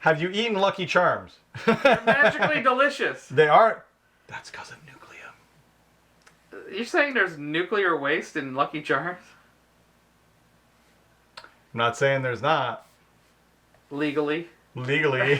Have you eaten Lucky Charms? They're magically delicious. They are. That's because of Nucleum. You're saying there's nuclear waste in Lucky Charms? I'm not saying there's not. Legally. Legally.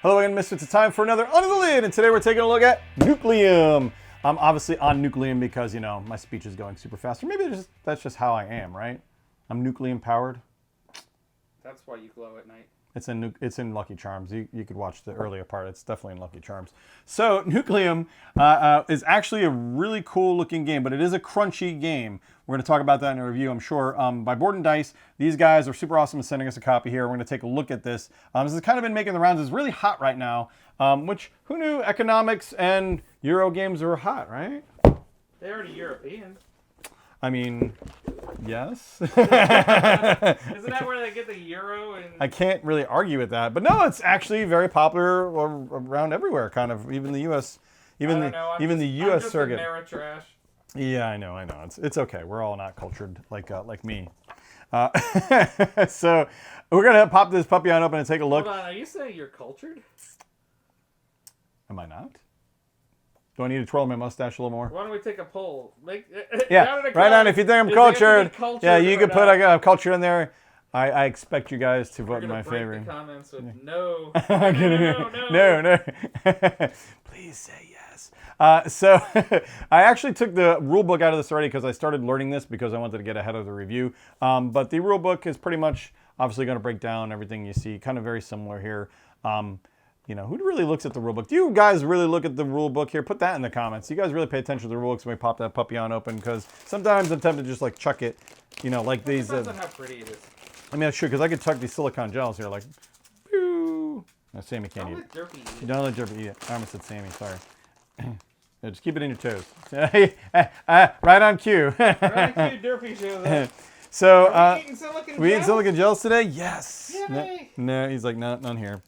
Hello again, Misfits. It's time for another Under the Lid, and today we're taking a look at Nucleum. I'm obviously on Nucleum because, you know, my speech is going super fast. Or maybe that's just how I am, right? I'm Nucleum powered. That's why you glow at night. It's in Lucky Charms. You could watch the earlier part. It's definitely in Lucky Charms. So Nucleum is actually a really cool looking game, but it is a crunchy game. We're going to talk about that in a review, I'm sure. By Board and Dice. These guys are super awesome at sending us a copy here. We're going to take a look at this. This has kind of been making the rounds. It's really hot right now, which who knew economics and Euro games were hot, right? They're already European. I mean, yes. Isn't that where they get the euro? And I can't really argue with that, but no, it's actually very popular around everywhere, kind of. Even the U.S. Even the U.S. circuit. Ameritrash. Yeah, I know. It's okay. We're all not cultured like me. So we're gonna pop this puppy on open and take a look. Hold on, are you saying you're cultured? Am I not? Do I need to twirl my mustache a little more? Why don't we take a poll? Yeah, right on. If you think I'm cultured, yeah, you could put I'm cultured in there. I expect you guys to vote in my favor. The comments with no. No. Please say yes. So I actually took the rule book out of this already because I started learning this because I wanted to get ahead of the review. But the rule book is pretty much obviously going to break down everything you see. Kind of very similar here. You know, who really looks at the rule book? Do you guys really look at the rule book here? Put that in the comments. You guys really pay attention to the rule books when we pop that puppy on open, because sometimes I'm tempted to just like chuck it, you know, like these. Depends on how pretty it is. I mean, that's true, because I could chuck these silicone gels here, like, boo. No, Sammy can't eat it. Don't let Derpy eat it. I almost said Sammy, sorry. Yeah, just keep it in your toes. Right on cue. Right on cue, Derpy shows up. So, Are we eating silicone we eating gels? silicone gels today? Yes. Yay. No, he's like, no, none here.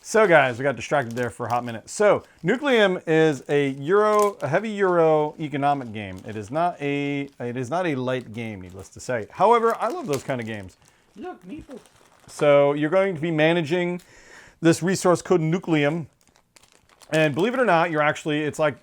So guys, we got distracted there for a hot minute. So Nucleum is a heavy Euro economic game. It is not a light game, needless to say. However, I love those kind of games. Look, meeples. So you're going to be managing this resource called Nucleum, and believe it or not, it's like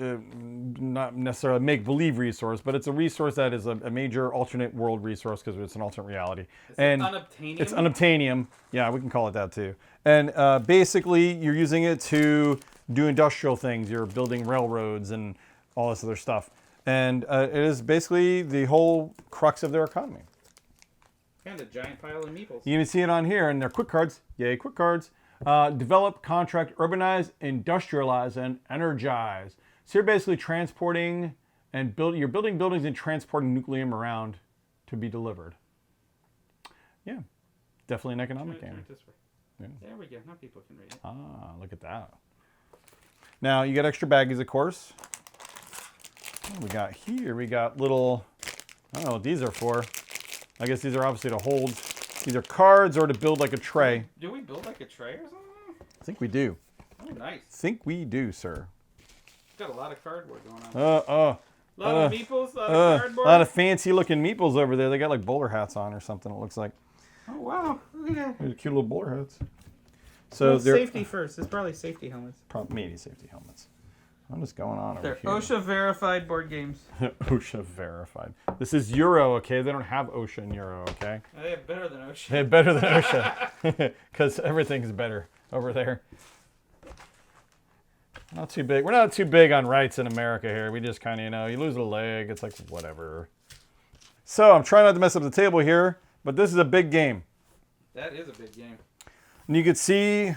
not necessarily a make-believe resource, but it's a resource that is a major alternate world resource because it's an alternate reality. And unobtainium? It's unobtainium. Yeah, we can call it that too. And basically, you're using it to do industrial things. You're building railroads and all this other stuff. And it is basically the whole crux of their economy. And a giant pile of meeples. You can see it on here, and they're quick cards. Yay, quick cards. Develop, contract, urbanize, industrialize, and energize. So you're basically transporting and you're building buildings and transporting Nucleum around to be delivered. Yeah, definitely an economic game. Yeah. There we go. Now people can read it. Ah, look at that. Now you got extra baggies, of course. What do we got here? We got little, I don't know what these are for. I guess these are obviously to hold either cards or to build like a tray. Do we build like a tray or something? I think we do. Oh, nice. Think we do, sir. Got a lot of cardboard going on. A lot of meeples, a lot of cardboard. A lot of fancy looking meeples over there. They got like bowler hats on or something, it looks like. Oh, wow. Look at that. They're cute little bowler hats. So they're safety first. It's probably safety helmets. Maybe safety helmets. I'm just going on over They're here. OSHA verified board games. OSHA verified. This is Euro, okay? They don't have OSHA in Euro, okay? They have better than OSHA. They have better than OSHA. Because everything's better over there. Not too big. We're not too big on rights in America here. We just kind of, you know, you lose a leg. It's like, whatever. So I'm trying not to mess up the table here, but this is a big game. That is a big game. And you can see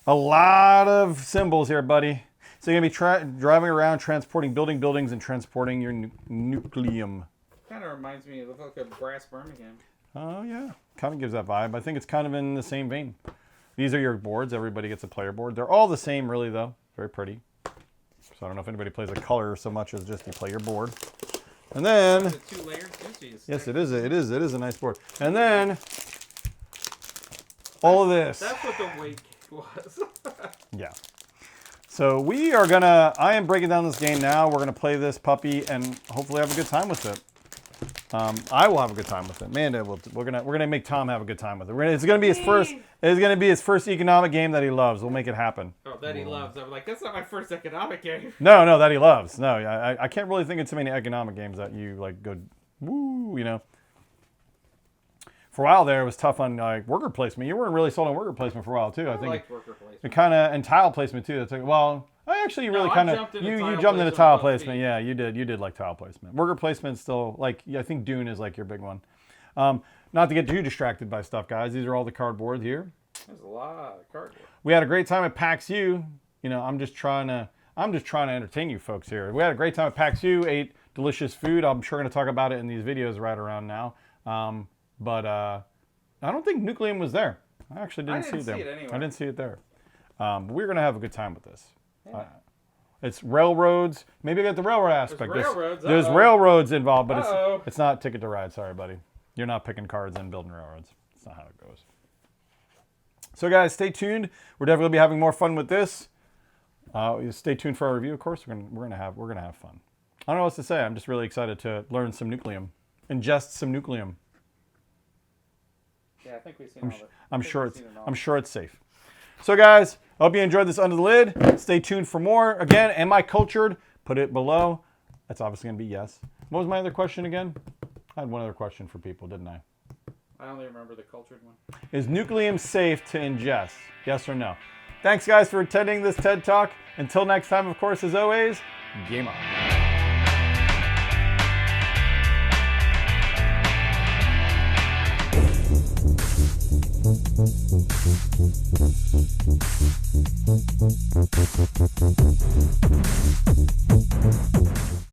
a lot of symbols here, buddy. So you're going to be driving around, transporting buildings, and transporting your Nucleum. Kind of reminds me of like a brass Birmingham. Oh, yeah. Kind of gives that vibe. I think it's kind of in the same vein. These are your boards. Everybody gets a player board. They're all the same, really, though. Very pretty. So I don't know if anybody plays a color so much as just you play your board. And then... Is it two-layered? Yes, it is. It is a nice board. And then... all of this. That's what the weight was. Yeah. So I am breaking down this game now. We're gonna play this puppy and hopefully have a good time with it. I will have a good time with it. Amanda will. We're gonna make Tom have a good time with it. It's gonna be his first. It's gonna be his first economic game that he loves. We'll make it happen. Oh, that he loves. I'm like, that's not my first economic game. No, that he loves. No, I can't really think of too many economic games that you like go, woo, you know. For a while there, it was tough on like worker placement. You weren't really sold on worker placement for a while too. I think. Liked worker placement. It kind of and tile placement too. That's like, well, you really kind of you jumped into tile placement. Yeah, you did like tile placement. Worker placement still like I think Dune is like your big one. Not to get too distracted by stuff, guys. These are all the cardboard here. There's a lot of cardboard. We had a great time at PAX U. You know, I'm just trying to entertain you folks here. We had a great time at PAX U. Ate delicious food. I'm sure going to talk about it in these videos right around now. But I don't think Nucleum was there. I actually didn't see it there. Anyway. I didn't see it there. But we're going to have a good time with this. Yeah. It's railroads. Maybe I got the railroad aspect. There's railroads involved, but it's not Ticket to Ride. Sorry, buddy. You're not picking cards and building railroads. That's not how it goes. So, guys, stay tuned. We're definitely going to be having more fun with this. Stay tuned for our review, of course. We're gonna have fun. I don't know what to say. I'm just really excited to learn some Nucleum, ingest some Nucleum. Yeah, I think we've seen all of it. I'm sure it's safe. So, guys, I hope you enjoyed this Under the Lid. Stay tuned for more. Again, am I cultured? Put it below. That's obviously gonna be yes. What was my other question again? I had one other question for people, didn't I? I only remember the cultured one. Is Nucleum safe to ingest? Yes or no? Thanks, guys, for attending this TED Talk. Until next time, of course, as always, game on.